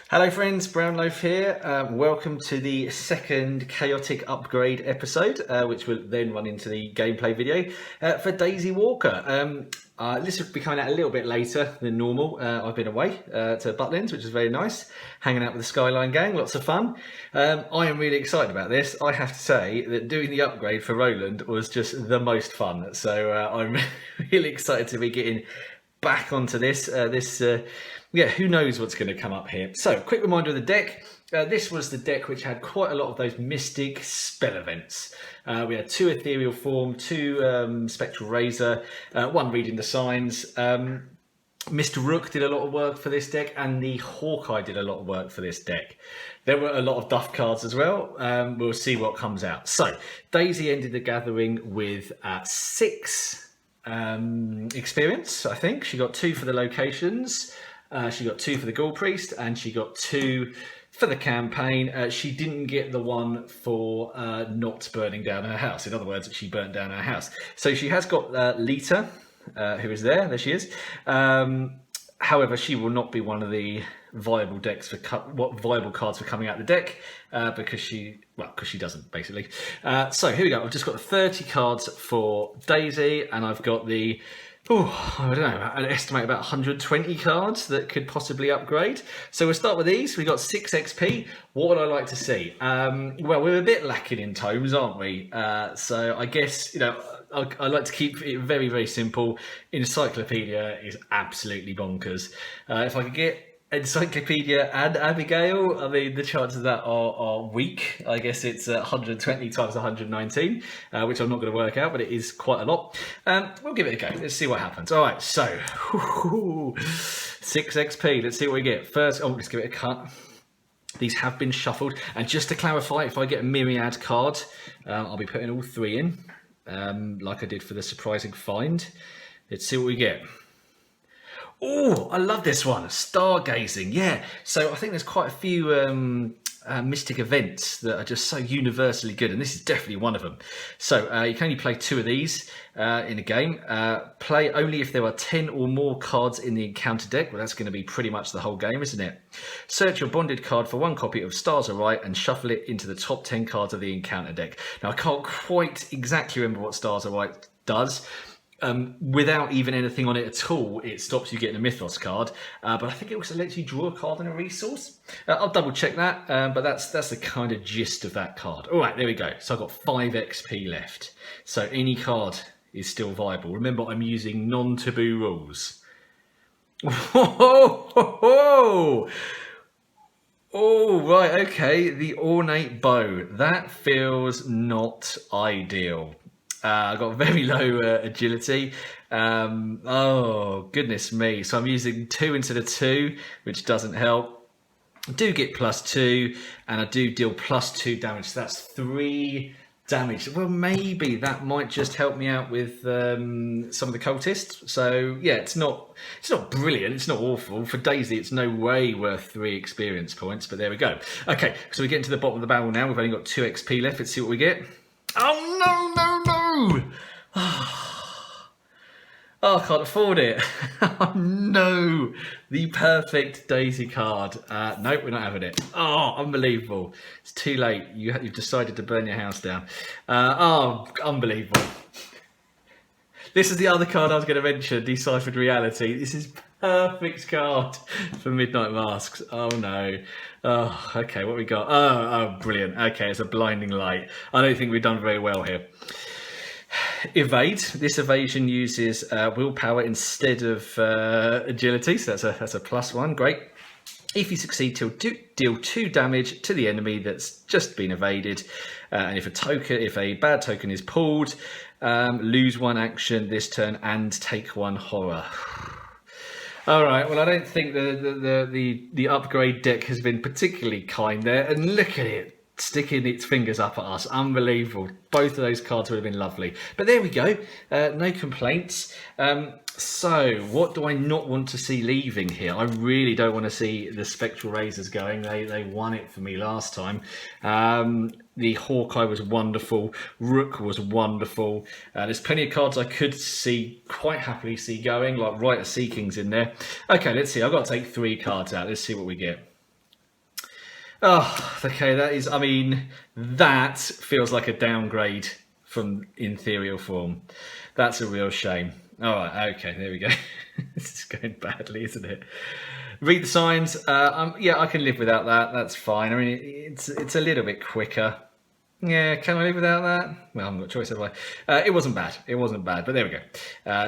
Hello friends, Brown Loaf here. Welcome to the second chaotic upgrade episode, which will then run into the gameplay video for Daisy Walker. This will be coming out a little bit later than normal. I've been away to Butlins, which is very nice, hanging out with the Skyline gang, lots of fun. I am really excited about this. I have to say that doing the upgrade for Roland was just the most fun. So I'm really excited to be getting back onto this. Yeah, who knows what's going to come up here. So, quick reminder of the deck. This was the deck which had quite a lot of those mystic spell events. We had 2 Ethereal Form, 2 Spectral Razor, 1 Reading the Signs. Mr. Rook did a lot of work for this deck, and the Hawkeye did a lot of work for this deck. There were a lot of duff cards as well. We'll see what comes out. So, Daisy ended the gathering with 6 experience, I think. She got 2 for the locations. She got 2 for the Ghoul Priest, and she got 2 for the campaign. She didn't get the one for not burning down her house. In other words, she burnt down her house. So she has got Lita, who is there. There she is. However, she will not be one of the viable decks for viable cards for coming out of the deck because she doesn't basically. So here we go. I've just got the 30 cards for Daisy, and I've got the. I don't know, I'd estimate about 120 cards that could possibly upgrade. So we'll start with these. We've got 6 XP. What would I like to see? Well, we're a bit lacking in tomes, aren't we? So I guess, I like to keep it very, very simple. Encyclopedia is absolutely bonkers. If I could get Encyclopedia and Abigail, I mean, the chances of that are weak. I guess it's 120 times 119, which I'm not going to work out, but it is quite a lot. We'll give it a go. Let's see what happens. All right, so 6 XP. Let's see what we get. First, let's give it a cut. These have been shuffled. And just to clarify, if I get a Myriad card, I'll be putting all 3 in, like I did for the surprising find. Let's see what we get. Oh, I love this one. Stargazing. Yeah. So I think there's quite a few mystic events that are just so universally good, and this is definitely one of them. So you can only play 2 of these in a game. Play only if there are 10 or more cards in the encounter deck. Well, that's going to be pretty much the whole game, isn't it? Search your bonded card for 1 copy of Stars Are Right and shuffle it into the top 10 cards of the encounter deck. Now, I can't quite exactly remember what Stars Are Right does. Without even anything on it at all, it stops you getting a Mythos card, but I think it also lets you draw a card and a resource. I'll double check that, but that's the kind of gist of that card. All right, there we go. So I've got 5 XP left. So any card is still viable. Remember, I'm using non-taboo rules. Oh, right, okay. The Ornate Bow. That feels not ideal. I've got very low agility. Oh, goodness me. So I'm using 2 instead of 2, which doesn't help. I do get +2, and I do deal +2 damage. So that's 3 damage. Well, maybe that might just help me out with some of the cultists. So, yeah, it's not brilliant. It's not awful. For Daisy, it's no way worth 3 experience points, but there we go. Okay, so we're getting to the bottom of the barrel now. We've only got 2 XP left. Let's see what we get. Oh, no. Oh, I can't afford it. Oh, no. The perfect Daisy card. Nope, we're not having it. Oh, unbelievable. It's too late. You've decided to burn your house down. Oh, unbelievable. This is the other card I was going to mention, Deciphered Reality. This is perfect card for Midnight Masks. Oh, no. Oh, okay, what we got? Oh, brilliant. Okay, it's a Blinding Light. I don't think we've done very well here. Evade. This evasion uses willpower instead of agility, so that's a +1. Great. If you succeed, deal 2 damage to the enemy that's just been evaded, and if a bad token is pulled, lose 1 action this turn and take 1 horror. All right. Well, I don't think the upgrade deck has been particularly kind there, and look at it. Sticking its fingers up at us. Unbelievable. Both of those cards would have been lovely. But there we go. No complaints. So what do I not want to see leaving here? I really don't want to see the Spectral Razors going. They won it for me last time. The Hawkeye was wonderful. Rook was wonderful. There's plenty of cards I could quite happily see going, like Rite of Seeking's in there. Okay, let's see. I've got to take 3 cards out. Let's see what we get. Oh, okay, that is, I mean, that feels like a downgrade from Ethereal form. That's a real shame. All right, okay, there we go. This is going badly, isn't it? Read the signs. Yeah, I can live without that. That's fine. I mean, it's a little bit quicker. Yeah, can I live without that? Well, I haven't got a choice, have I? It wasn't bad. It wasn't bad, but there we go.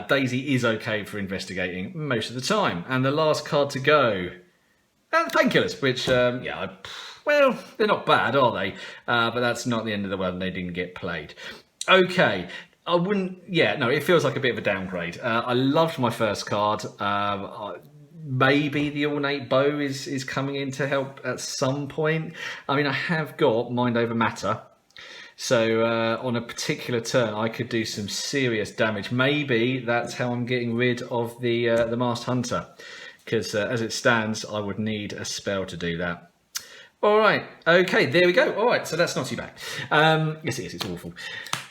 Daisy is okay for investigating most of the time. And the last card to go, painkillers, which, well, they're not bad, are they? But that's not the end of the world, and they didn't get played. Okay. I wouldn't, yeah, no, it feels like a bit of a downgrade. I loved my first card. Maybe the ornate bow is coming in to help at some point. I mean, I have got mind over matter. So on a particular turn, I could do some serious damage. Maybe that's how I'm getting rid of the Masked Hunter. Because as it stands, I would need a spell to do that. All right. Okay, there we go. All right, so that's not too bad. Yes, it is. It's awful.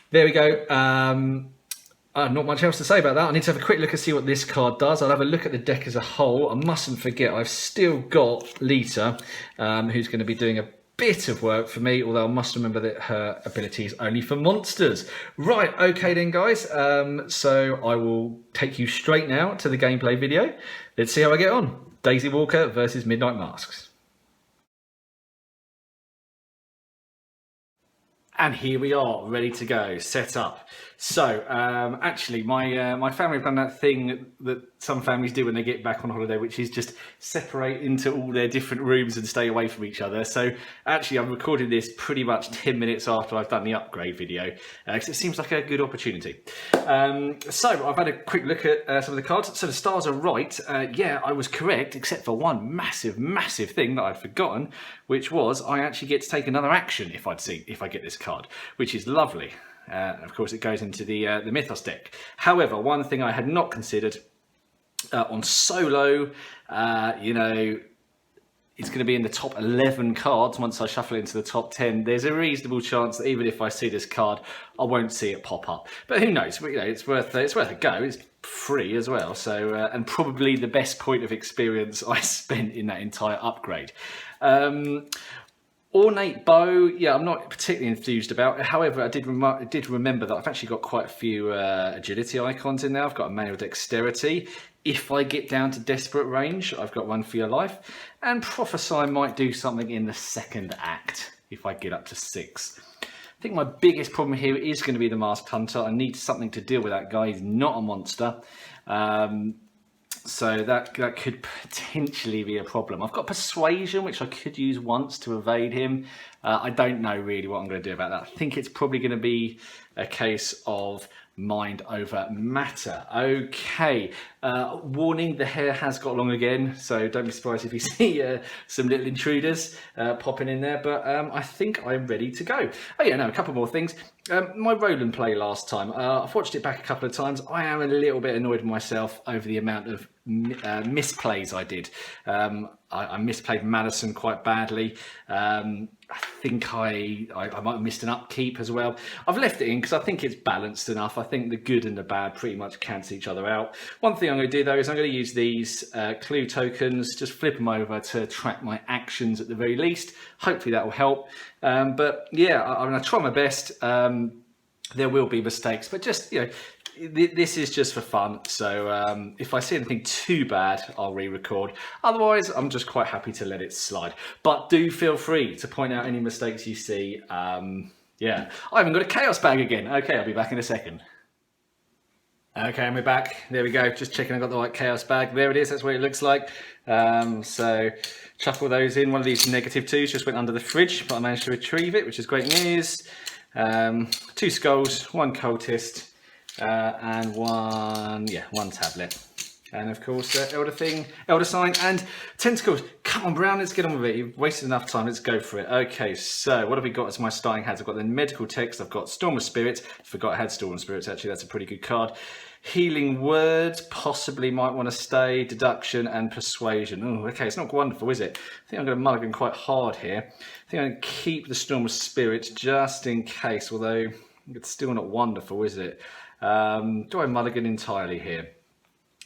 There we go. Not much else to say about that. I need to have a quick look and see what this card does. I'll have a look at the deck as a whole. I mustn't forget I've still got Lita, who's going to be doing a bit of work for me, although I must remember that her ability is only for monsters. Right, okay then guys. So I will take you straight now to the gameplay video. Let's see how I get on. Daisy Walker versus Midnight Masks. And here we are, ready to go, set up. So, actually, my family have done that thing that some families do when they get back on holiday, which is just separate into all their different rooms and stay away from each other. So, actually, I'm recording this pretty much 10 minutes after I've done the upgrade video, because it seems like a good opportunity. So, I've had a quick look at some of the cards. So, the stars are right. Yeah, I was correct, except for one massive, massive thing that I'd forgotten, which was I actually get to take another action if I get this card, which is lovely. Of course, it goes into the Mythos deck. However, one thing I had not considered on solo, it's going to be in the top 11 cards once I shuffle it into the top 10. There's a reasonable chance that even if I see this card, I won't see it pop up. But who knows? It's worth a go. It's free as well. So and probably the best point of experience I spent in that entire upgrade. Ornate bow, yeah, I'm not particularly enthused about. However, I did remember that I've actually got quite a few agility icons in there. I've got a manual dexterity. If I get down to desperate range, I've got one for your life. And prophesy might do something in the second act if I get up to 6. I think my biggest problem here is going to be the Masked Hunter. I need something to deal with that guy. He's not a monster. So that could potentially be a problem. I've got Persuasion, which I could use once to evade him. I don't know really what I'm going to do about that. I think it's probably going to be a case of mind over matter. Okay, warning, the hair has got long again, so don't be surprised if you see some little intruders popping in there, but I think I'm ready to go. Oh yeah, no, a couple more things. My Roland play last time, I've watched it back a couple of times. I am a little bit annoyed with myself over the amount of misplays I did. I misplayed Madison quite badly. I think I might have missed an upkeep as well. I've left it in because I think it's balanced enough. I think the good and the bad pretty much cancel each other out. One thing I'm going to do though is I'm going to use these clue tokens, just flip them over to track my actions at the very least. Hopefully that will help. But yeah, I'm going to try my best. There will be mistakes, but just, this is just for fun. So if I see anything too bad, I'll re-record. Otherwise, I'm just quite happy to let it slide. But do feel free to point out any mistakes you see. Yeah, I haven't got a chaos bag again. Okay, I'll be back in a second. Okay, and we're back. There we go. Just checking I got the right chaos bag. There it is. That's what it looks like. So chuck all those in. One of these -2s just went under the fridge, but I managed to retrieve it, which is great news. 2 skulls, 1 cultist. And one tablet, and of course elder sign and tentacles. Come on, Brown, let's get on with it. You've wasted enough time. Let's go for it. Okay, so what have we got as my starting hands? I've got the medical text. I've got Storm of Spirits. Forgot I had Storm of Spirits. Actually, that's a pretty good card. Healing Words possibly might want to stay. Deduction and Persuasion. Oh, okay, it's not wonderful, is it? I think I'm going to mulligan quite hard here. I think I'm going to keep the Storm of Spirits just in case. Although it's still not wonderful, is it? Do I mulligan entirely here?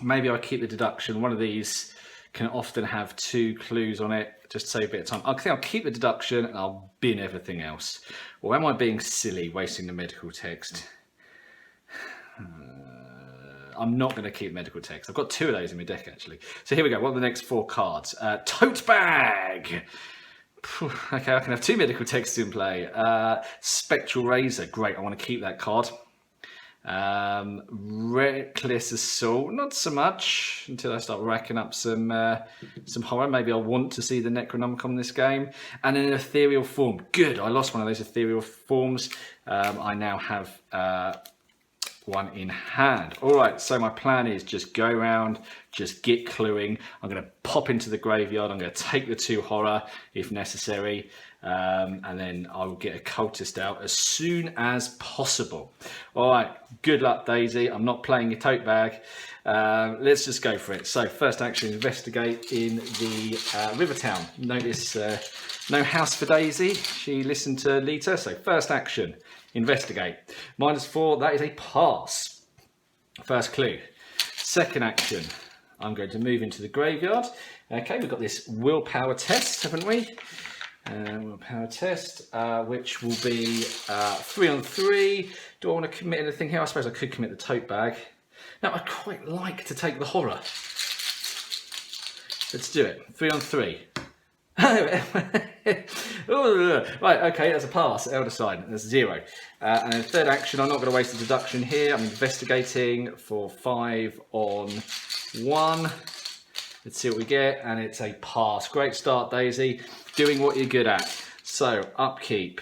Maybe I keep the deduction. One of these can often have 2 clues on it, just to save a bit of time. I think I'll keep the deduction and I'll bin everything else. Or am I being silly, wasting the medical text? I'm not going to keep medical text. I've got 2 of those in my deck, actually. So here we go. What are the next 4 cards? Tote bag. Okay, I can have 2 medical texts in play. Spectral razor. Great. I want to keep that card. Reckless assault. Not so much until I start racking up some horror. Maybe I'll want to see the Necronomicon in this game. And an ethereal form. Good. I lost one of those ethereal forms. I now have... one in hand. All right, so my plan is just go around, just get cluing. I'm going to pop into the graveyard. I'm going to take the 2 horror if necessary, and then I will get a cultist out as soon as possible. All right, good luck, Daisy. I'm not playing your tote bag. Let's just go for it. So first action, investigate in the Rivertown. Notice no house for Daisy. She listened to Lita. So first action, investigate. -4, that is a pass. First clue. Second action, I'm going to move into the graveyard. Okay, we've got this willpower test, haven't we? Willpower test, which will be 3 on 3. Do I want to commit anything here? I suppose I could commit the tote bag. Now, I'd quite like to take the horror. Let's do it. 3 on 3. Right, okay, that's a pass. Elder sign, that's 0. And then third action, I'm not going to waste a deduction here. I'm investigating for 5 on 1. Let's see what we get, and it's a pass. Great start, Daisy. Doing what you're good at. So, upkeep.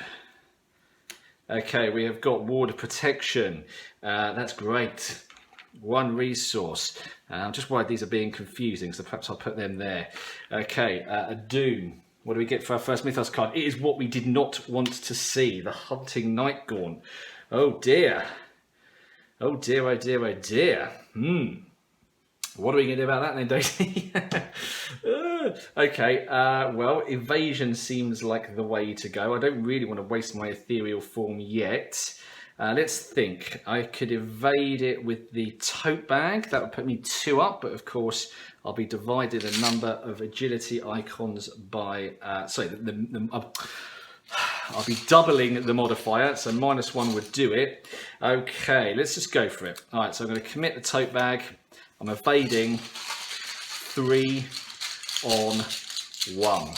Okay, we have got ward of protection. That's great. 1 resource. I'm just worried these are being confusing, so perhaps I'll put them there. Okay, a doom. What do we get for our first Mythos card? It is what we did not want to see. The Hunting Nightgaunt. Oh dear. Oh dear, oh dear, oh dear. What are we going to do about that then, Daisy? Okay, well, evasion seems like the way to go. I don't really want to waste my ethereal form yet. Let's think. I could evade it with the tote bag. That would put me 2 up, but of course I'll be divided a number of agility icons by... I'll be doubling the modifier, so -1 would do it. Okay, let's just go for it. All right, so I'm going to commit the tote bag. I'm evading 3 on 1.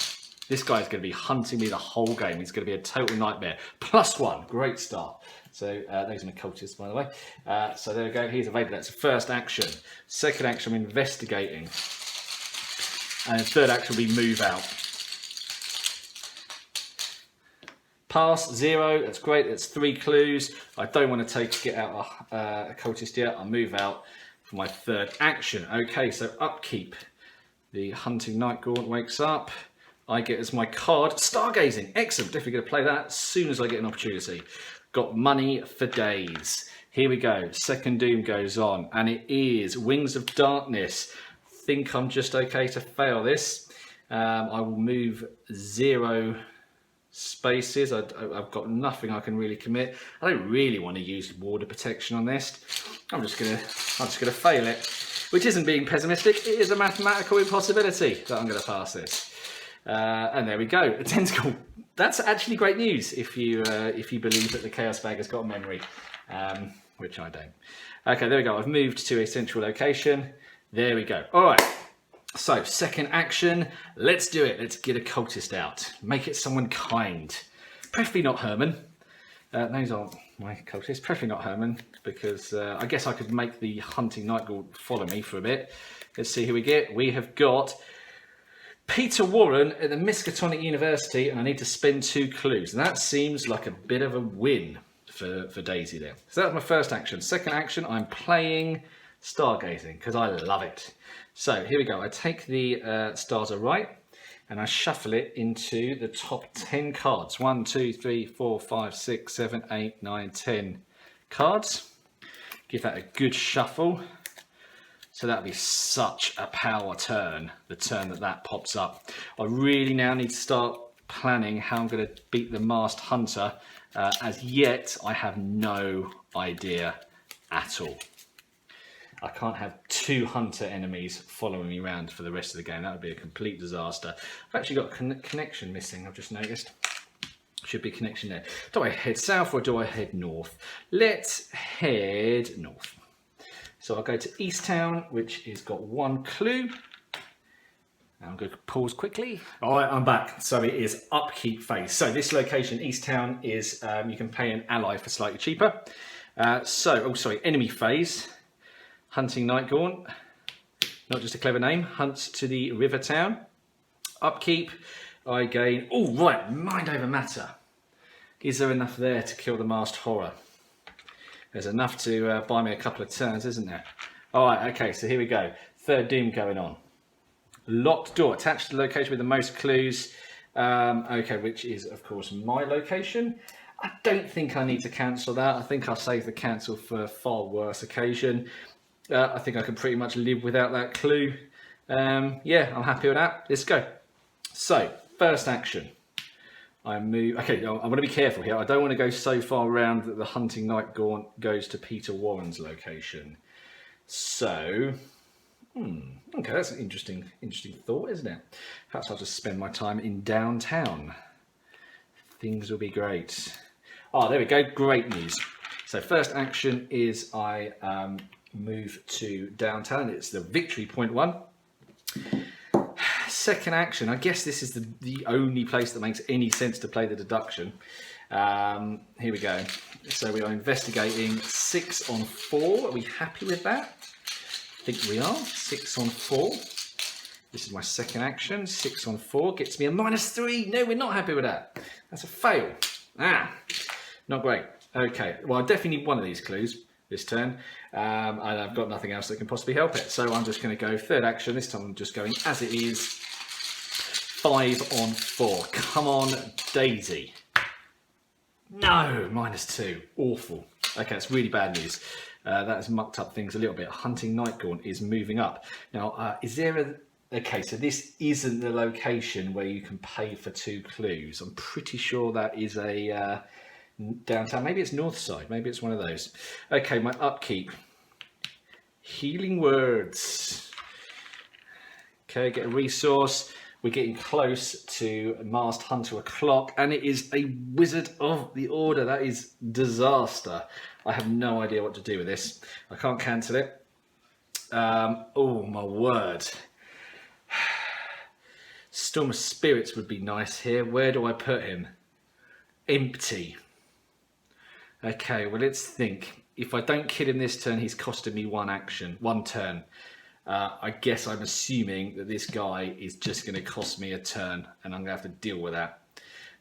This guy's going to be hunting me the whole game. He's going to be a total nightmare. +1, great start. So those are my cultists, by the way. So there we go, he's evaded. That's the first action. Second action, I'm investigating. And then third action will be move out. Pass, 0, that's great, that's 3 clues. I don't want to get out a cultist yet. I'll move out for my third action. Okay, so upkeep. The Hunting Nightgaunt wakes up. I get as my card, Stargazing. Excellent, definitely going to play that as soon as I get an opportunity. Got money for days. Here we go. Second doom goes on, and it is Wings of Darkness. Think I'm just okay to fail this. I will move 0 spaces. I've got nothing I can really commit. I don't really want to use water protection on this. I'm just gonna fail it, which isn't being pessimistic. It is a mathematical impossibility that I'm going to pass this. And there we go. A tentacle. That's actually great news if you believe that the Chaos Bag has got a memory, which I don't. Okay, there we go. I've moved to a central location. There we go. All right. So second action. Let's do it. Let's get a cultist out. Make it someone kind. Preferably not Herman. Those aren't my cultists. Preferably not Herman, because I guess I could make the Hunting Nightgaunt follow me for a bit. Let's see who we get. We have got Peter Warren at the Miskatonic University, and I need to spend 2 clues. And that seems like a bit of a win for Daisy there. So that's my first action. Second action, I'm playing Stargazing because I love it. So here we go. I take the Stars Are Right and I shuffle it into the top 10 cards. 1, 2, 3, 4, 5, 6, 7, 8, 9, 10 cards. Give that a good shuffle. So that'll be such a power turn, the turn that pops up. I really now need to start planning how I'm going to beat the Masked Hunter. As yet, I have no idea at all. I can't have 2 hunter enemies following me around for the rest of the game. That would be a complete disaster. I've actually got a connection missing, I've just noticed. Should be a connection there. Do I head south or do I head north? Let's head north. So I'll go to East Town, which has got 1 clue. I'm going to pause quickly. All right, I'm back. So it is upkeep phase. So this location, East Town, is you can pay an ally for slightly cheaper. Enemy phase. Hunting Nightgaunt. Not just a clever name. Hunts to the river town. Upkeep. I gain. Oh, right. Mind over matter. Is there enough there to kill the masked horror? There's enough to buy me a couple of turns, isn't there? All right. Okay. So here we go. Third doom going on. Locked door attached to the location with the most clues. Okay, which is of course my location. I don't think I need to cancel that. I think I'll save the cancel for a far worse occasion. I think I can pretty much live without that clue. Yeah, I'm happy with that. Let's go. So first action. I move. Okay, I want to be careful here. I don't want to go so far around that the hunting Nightgaunt goes to Peter Warren's location. So. Okay, that's an interesting thought, isn't it? Perhaps I'll just spend my time in downtown. Things will be great. Oh, there we go. Great news. So first action is I move to downtown. It's the victory point 1. Second action, I guess this is the only place that makes any sense to play the deduction. Here we go. So we are investigating 6 on 4. Are we happy with that? I think we are. 6 on 4. This is my second action. 6 on 4 gets me a -3. No, we're not happy with that. That's a fail. Not great. Okay, well, I definitely need one of these clues this turn. And I've got nothing else that can possibly help it. So I'm just going to go third action. This time I'm just going as it is. 5 on 4. Come on, Daisy. No, -2. Awful. Okay, that's really bad news. That has mucked up things a little bit. Hunting Nightgaunt is moving up. Now, is there a... Okay, so this isn't the location where you can pay for 2 clues. I'm pretty sure that is a downtown. Maybe it's north side. Maybe it's one of those. Okay, my upkeep. Healing words. Okay, get a resource. We're getting close to Masked Hunter o'clock, and it is a Wizard of the Order. That is disaster. I have no idea what to do with this. I can't cancel it. Oh, my word. Storm of Spirits would be nice here. Where do I put him? Empty. Okay, well, let's think. If I don't kill him this turn, he's costing me 1 turn. I guess I'm assuming that this guy is just going to cost me a turn, and I'm going to have to deal with that.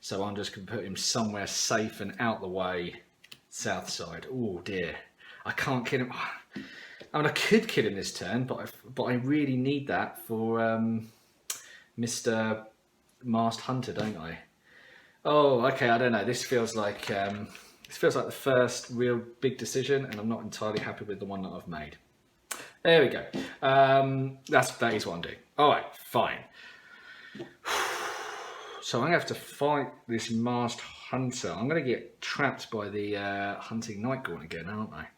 So I'm just going to put him somewhere safe and out the way. South side. Oh dear, I can't kill him. I mean, I could kill him this turn, but I really need that for Mr. Masked Hunter, don't I? Oh, okay. I don't know. This feels like the first real big decision, and I'm not entirely happy with the one that I've made. There we go. That is what I'm doing. All right, fine. So I'm going to have to fight this Masked Hunter. I'm going to get trapped by the Hunting Nightgaunt again, aren't I?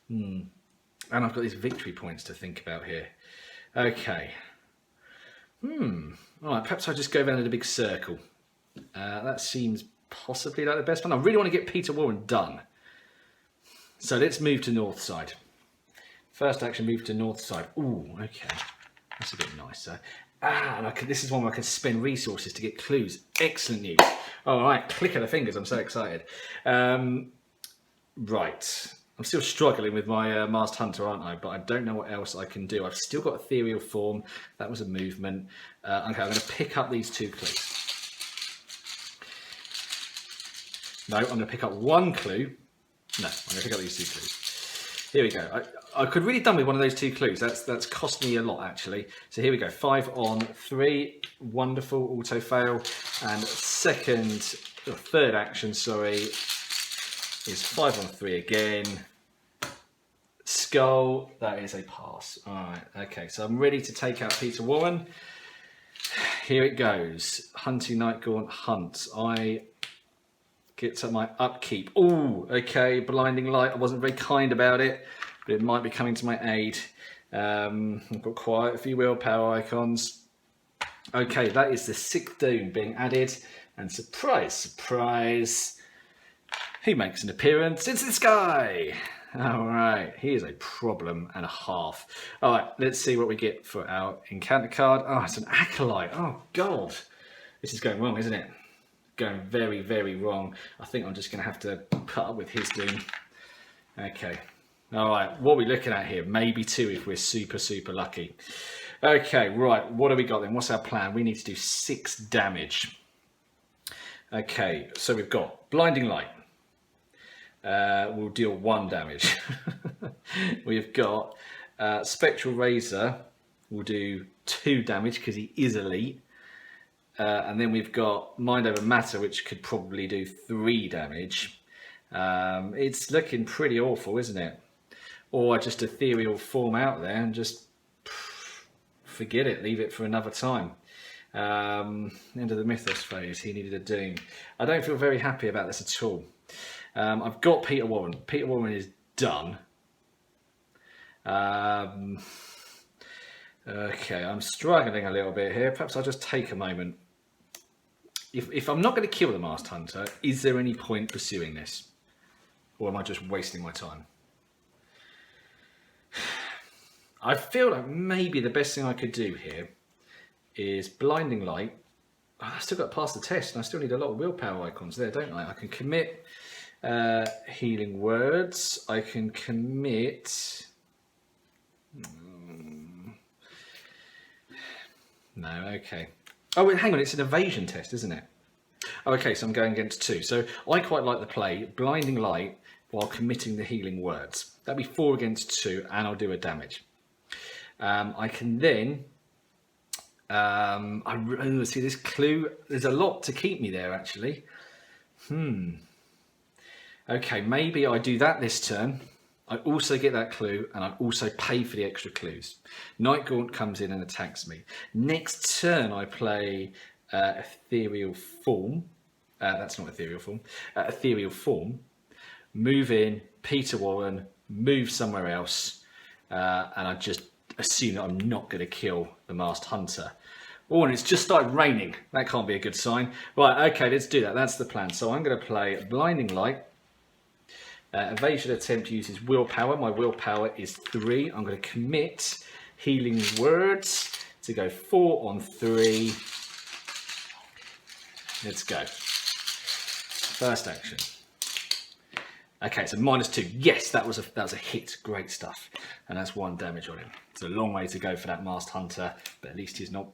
And I've got these victory points to think about here. Okay. All right, perhaps I'll just go around in a big circle. That seems possibly like the best one. I really want to get Peter Warren done. So let's move to north side. First action, move to north side. Ooh, okay. That's a bit nicer. And this is one where I can spend resources to get clues. Excellent news. All right, click of the fingers. I'm so excited. Right. I'm still struggling with my Masked Hunter, aren't I? But I don't know what else I can do. I've still got Ethereal Form. That was a movement. Okay, I'm going to pick up these 2 clues. No, I'm going to pick up 1 clue. No, I'm going to pick up these 2 clues. Here we go. I could really done with one of those 2 clues. That's cost me a lot, actually. So here we go. 5 on 3. Wonderful. Auto fail. And third action, sorry, is 5 on 3 again. Skull. That is a pass. All right. Okay. So I'm ready to take out Peter Warren. Here it goes. Hunting Nightgaunt hunts. I get to my upkeep. Oh, okay. Blinding light. I wasn't very kind about it. but it might be coming to my aid. I've got quite a few willpower icons. Okay, that is the 6th doom being added, and surprise, surprise, he makes an appearance. It's this guy. All right, he is a problem and a half. All right, let's see what we get for our encounter card. Oh, it's an acolyte. Oh God, this is going wrong, isn't it? Going very, very wrong. I think I'm just going to have to put up with his doom. Okay. All right, what are we looking at here? Maybe 2 if we're super, super lucky. Okay, right, what have we got then? What's our plan? We need to do 6 damage. Okay, so we've got Blinding Light. Will deal 1 damage. We've got Spectral Razor. Will do 2 damage because he is elite. And then we've got Mind Over Matter, which could probably do 3 damage. It's looking pretty awful, isn't it? Or just ethereal form out there and just forget it, leave it for another time. End of the Mythos phase, he needed a doom. I don't feel very happy about this at all. I've got Peter Warren. Peter Warren is done. Okay, I'm struggling a little bit here. Perhaps I'll just take a moment. If I'm not going to kill the Masked Hunter, is there any point pursuing this? Or am I just wasting my time? I feel like maybe the best thing I could do here is Blinding Light. Oh, I still got to pass the test, and I still need a lot of willpower icons there, don't I? I can commit Healing Words. I can commit... No, okay. Oh, wait, hang on, it's an evasion test, isn't it? Oh, okay, so I'm going against 2. So I quite like the play, Blinding Light, while committing the Healing Words. That'd be 4 against 2, and I'll do a damage. I can then... see this clue. There's a lot to keep me there, actually. Okay, maybe I do that this turn. I also get that clue, and I also pay for the extra clues. Night Gaunt comes in and attacks me. Next turn, I play Ethereal Form. That's not Ethereal Form. Ethereal Form. Move in, Peter Warren, move somewhere else, and I just assume that I'm not going to kill the Masked Hunter. Oh, and it's just started raining. That can't be a good sign. Right, okay, let's do that. That's the plan. So I'm going to play Blinding Light. Evasion attempt uses willpower. My willpower is 3. I'm going to commit Healing Words to go 4 on 3. Let's go. First action. Okay, so -2. Yes, that was a hit. Great stuff. And that's 1 damage on him. It's a long way to go for that Masked Hunter, but at least he's not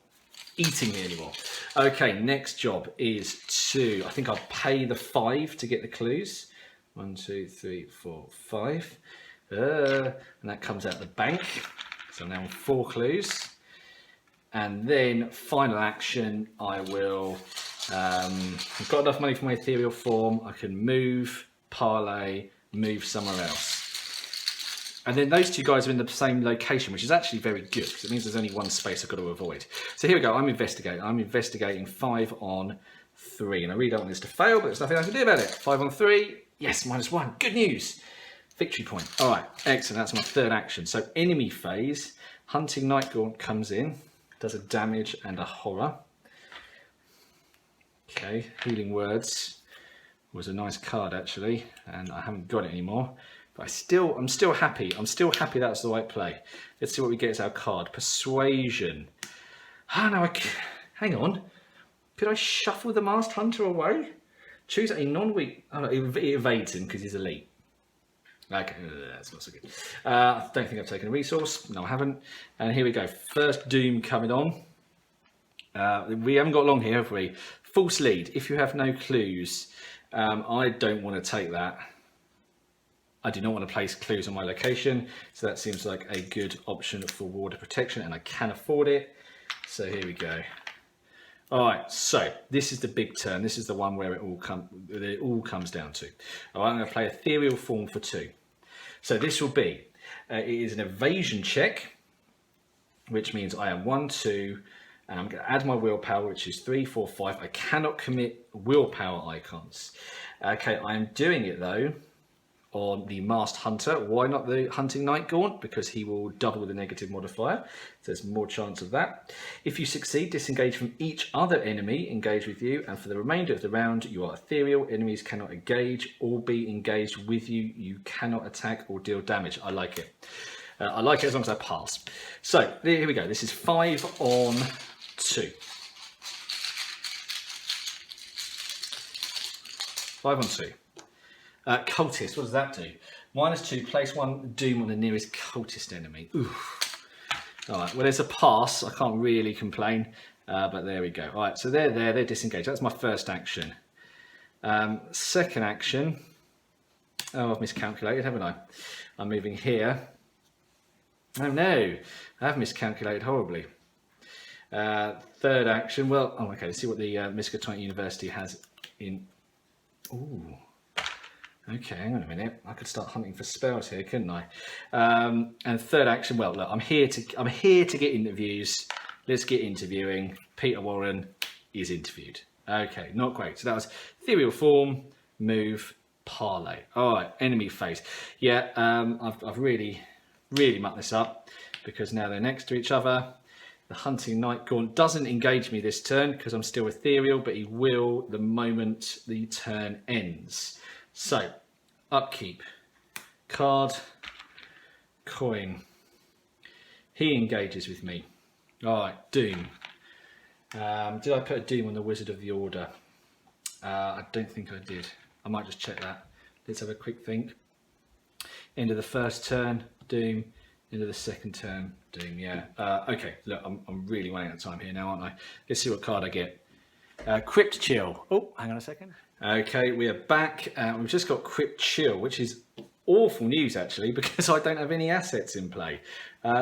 eating me anymore. Okay, next job is I think I'll pay the 5 to get the clues. 1, 2, 3, 4, 5. And that comes out the bank. So now 4 clues. And then final action, I will... I've got enough money for my ethereal form. I can move, parlay, move somewhere else. And then those 2 guys are in the same location, which is actually very good, because it means there's only 1 space I've got to avoid. So here we go, I'm investigating. I'm investigating 5 on 3. And I really don't want this to fail, but there's nothing I can do about it. 5 on 3, yes, -1. Good news. Victory point. All right, excellent. That's my 3rd action. So enemy phase, Hunting Night Gaunt comes in, does a damage and a horror. Okay, Healing Words was a nice card actually, and I haven't got it anymore. But I'm still happy. I'm still happy that's the right play. Let's see what we get as our card. Persuasion. Oh no, hang on. Could I shuffle the Masked Hunter away? Choose a non-weak... Oh no, it evades him because he's elite. Okay, that's not so good. I don't think I've taken a resource. No, I haven't. And here we go. First Doom coming on. We haven't got long here, have we? False lead. If you have no clues, I don't want to take that. I do not want to place clues on my location, so that seems like a good option for water protection, and I can afford it. So here we go. All right, so this is the big turn. This is the one where it all comes down to. All right, I'm going to play Ethereal Form for 2. So this will be, it is an evasion check, which means I am 1, 2, and I'm going to add my willpower, which is 3, 4, 5. I cannot commit willpower icons. Okay, I am doing it though on the Masked Hunter. Why not the Hunting Night Gaunt? Because he will double the negative modifier, so there's more chance of that. If you succeed, disengage from each other enemy engaged with you, and for the remainder of the round, you are ethereal. Enemies cannot engage or be engaged with you. You cannot attack or deal damage. I like it. I like it as long as I pass. So here we go. This is 5 on 2. 5 on 2. Cultist, what does that do? -2, place 1 doom on the nearest cultist enemy. Oof. All right, well, there's a pass. I can't really complain, but there we go. All right, so they're disengaged. That's my first action. Second action. Oh, I've miscalculated, haven't I? I'm moving here. Oh no, I have miscalculated horribly. Third action. Well, oh, okay. Let's see what the Miskatonic University has in. Ooh. Okay, hang on a minute. I could start hunting for spells here, couldn't I? And third action. Well, look, I'm here to get interviews. Let's get interviewing. Peter Warren is interviewed. Okay, not great. So that was ethereal form, move, parlay. All right, enemy phase. Yeah, I've really mucked this up because now they're next to each other. The Hunting Night Gaunt doesn't engage me this turn because I'm still ethereal, but he will the moment the turn ends. So, upkeep, card, coin. He engages with me. All right, Doom. Did I put a Doom on the Wizard of the Order? I don't think I did. I might just check that. Let's have a quick think. End of the first turn, Doom. End of the second turn, Doom. Yeah. Okay. Look, I'm really running out of time here now, aren't I? Let's see what card I get. Crypt Chill. Oh, hang on a second. Okay, we are back. We've just got Crypt Chill, which is awful news actually, because I don't have any assets in play.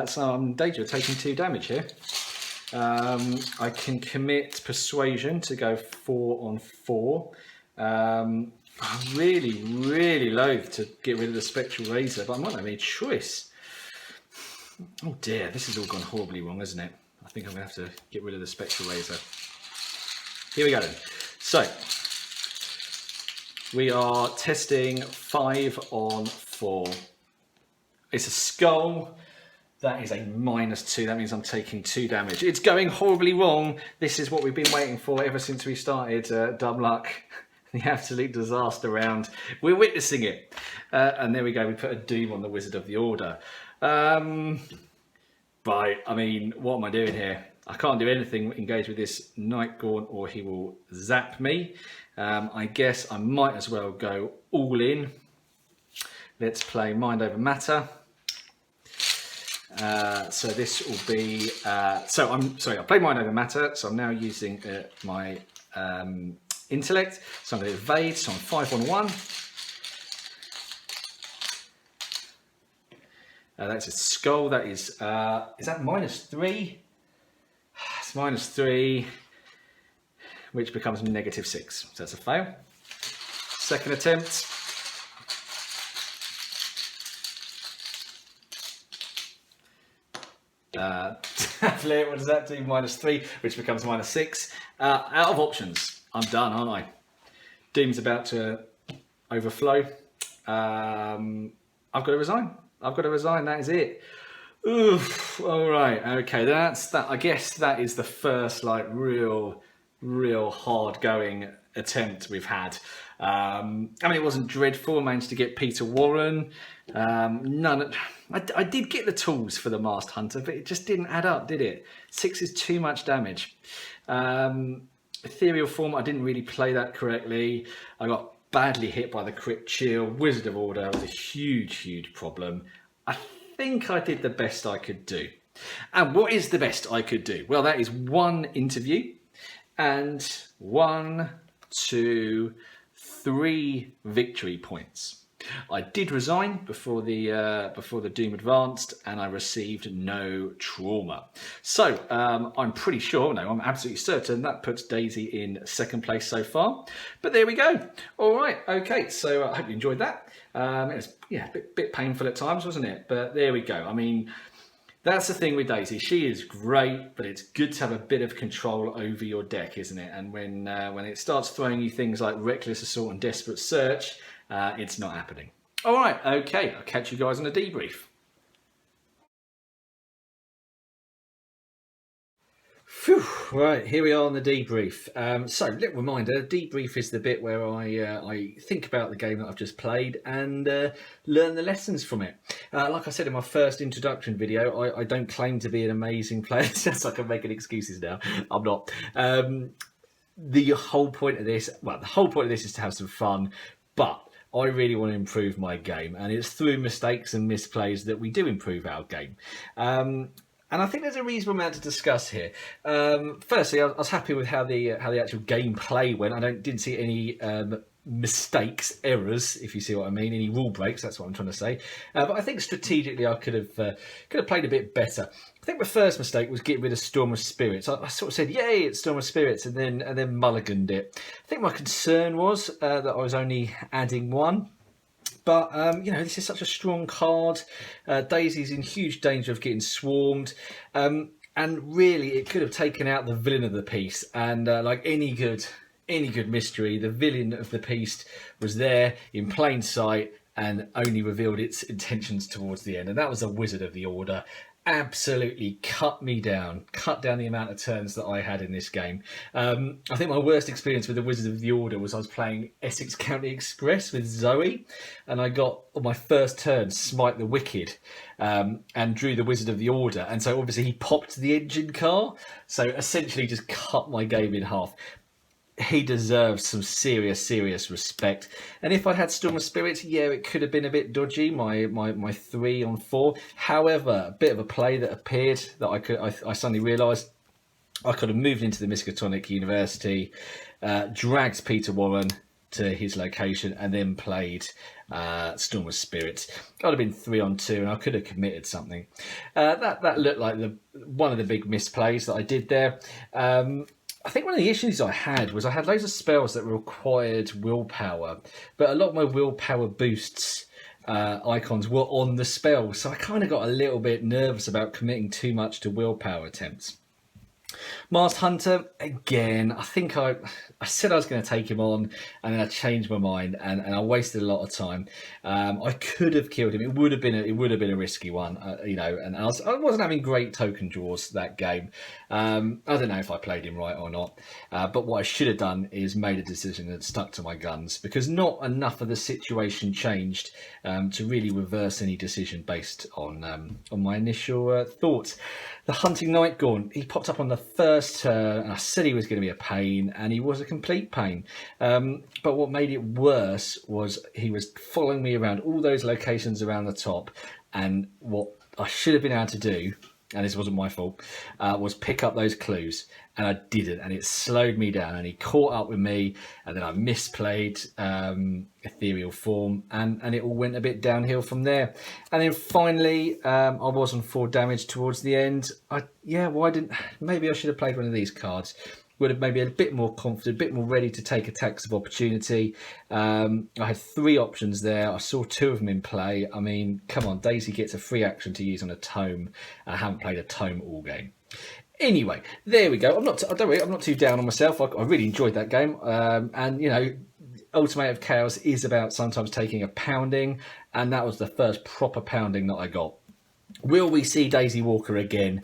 So I'm in danger of taking 2 damage here. I can commit Persuasion to go 4 on 4. I'm really loath to get rid of the Spectral Razor, but I might not have any choice. Oh dear, this has all gone horribly wrong, isn't it? I think I'm going to have to get rid of the Spectral Razor. Here we go then. So, we are testing 5 on 4. It's a skull. That is a -2. That means I'm taking 2 damage. It's going horribly wrong. This is what we've been waiting for ever since we started Dumb Luck. The absolute disaster round. We're witnessing it. And there we go. We put a Doom on the Wizard of the Order. Right, I mean, what am I doing here? I can't do anything engage with this Night Gaunt or he will zap me. I guess I might as well go all in. Let's play Mind Over Matter. So this will be, I played Mind Over Matter, so I'm now using my intellect. So I'm going to evade, so I'm 5 on 1. That's a skull. That is that -3? It's -3, which becomes -6. So that's a fail. Second attempt. What does that do? -3, which becomes -6. Out of options. I'm done, aren't I? Doom's about to overflow. I've got to resign. That is it. Oof. All right. Okay. That's that. I guess that is the first like real hard going attempt we've had. I mean, it wasn't dreadful. I managed to get Peter Warren. I did get the tools for the Masked Hunter, but it just didn't add up, did it? 6 is too much damage. Ethereal form, I didn't really play that correctly. I got badly hit by the Crypt Chill. Wizard of Order was a huge problem. I think I did the best I could do. And what is the best I could do? Well, that is 1 interview and 1, 2, 3 victory points. I did resign before the Doom advanced, and I received no trauma. So I'm pretty sure, no, I'm absolutely certain that puts Daisy in 2nd place so far. But there we go. All right, okay. So I hope you enjoyed that. It was a bit painful at times, wasn't it? But there we go. I mean, that's the thing with Daisy. She is great, but it's good to have a bit of control over your deck, isn't it? And when it starts throwing you things like Reckless Assault and Desperate Search, it's not happening. All right, okay, I'll catch you guys on a debrief. Phew, right, here we are on the debrief. So, little reminder: debrief is the bit where I think about the game that I've just played and learn the lessons from it. Like I said in my first introduction video, I don't claim to be an amazing player. It sounds like I'm making excuses now. I'm not. The whole point of this, is to have some fun, but I really want to improve my game, and it's through mistakes and misplays that we do improve our game. And I think there's a reasonable amount to discuss here. Firstly, I was happy with how the actual gameplay went. Didn't see any mistakes, errors, if you see what I mean, any rule breaks. That's what I'm trying to say. But I think strategically, I could have played a bit better. I think my first mistake was getting rid of Storm of Spirits. I sort of said, "Yay, it's Storm of Spirits," and then mulliganed it. I think my concern was that I was only adding one. But, this is such a strong card. Daisy's in huge danger of getting swarmed. And really, it could have taken out the villain of the piece. And like any good mystery, the villain of the piece was there in plain sight and only revealed its intentions towards the end. And that was the Wizard of the Order. Absolutely cut down the amount of turns that I had in this game. I think my worst experience with the Wizard of the Order was I was playing Essex County Express with Zoe, and I got on my first turn Smite the Wicked, and drew the Wizard of the Order, and so obviously he popped the engine car, so essentially just cut my game in half. He deserves some serious respect. And if I had Storm of Spirits, yeah, it could have been a bit dodgy, my 3 on 4. However, a bit of a play that appeared that I suddenly realised I could have moved into the Miskatonic University, dragged Peter Warren to his location, and then played Storm of Spirits. I'd have been 3 on 2, and I could have committed something. That looked like one of the big misplays that I did there. I think one of the issues I had was I had loads of spells that required willpower, but a lot of my willpower boosts icons were on the spell, so I kind of got a little bit nervous about committing too much to willpower attempts. Masked Hunter, again, I think I said I was going to take him on, and then I changed my mind, and I wasted a lot of time. I could have killed him. It would have been a risky one, and I wasn't having great token draws that game. I don't know if I played him right or not, but what I should have done is made a decision and stuck to my guns, because not enough of the situation changed to really reverse any decision based on my initial thoughts. The Hunting Nightgaunt, he popped up on the first turn, and I said he was going to be a pain, and he was a complete pain. But what made it worse was he was following me around all those locations around the top, and what I should have been able to do, and this wasn't my fault, was pick up those clues, and I didn't, and it slowed me down, and he caught up with me, and then I misplayed Ethereal Form, and it all went a bit downhill from there. And then finally, I was on 4 damage towards the end. Maybe I should have played one of these cards. Would have maybe a bit more confident, a bit more ready to take attacks of opportunity. I had 3 options there. I saw 2 of them in play. I mean, come on, Daisy gets a free action to use on a tome. I haven't played a tome all game. Anyway, there we go. I'm not too down on myself. I really enjoyed that game. And Ultimatum of Chaos is about sometimes taking a pounding, and that was the first proper pounding that I got. Will we see Daisy Walker again?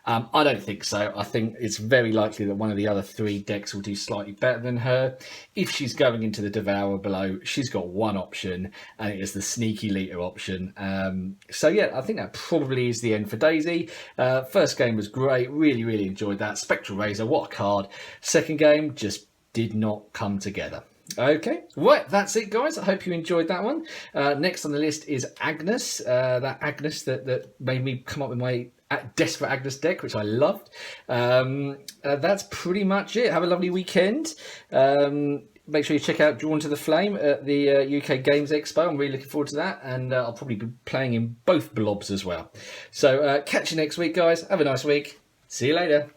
I don't think so. I think it's very likely that one of the other 3 decks will do slightly better than her. If she's going into the Devourer below, she's got one option, and it is the Sneaky Leader option. I think that probably is the end for Daisy. First game was great. Really enjoyed that. Spectral Razor, what a card. Second game just did not come together. Okay, right, that's it, guys. I hope you enjoyed that one. Next on the list is Agnes. That Agnes that made me come up with my Desperate Agnes deck, which I loved. That's pretty much it. Have a lovely weekend. Make sure you check out Drawn to the Flame at the UK Games Expo. I'm really looking forward to that, and I'll probably be playing in both blobs as well. So catch you next week, guys. Have a nice week. See you later.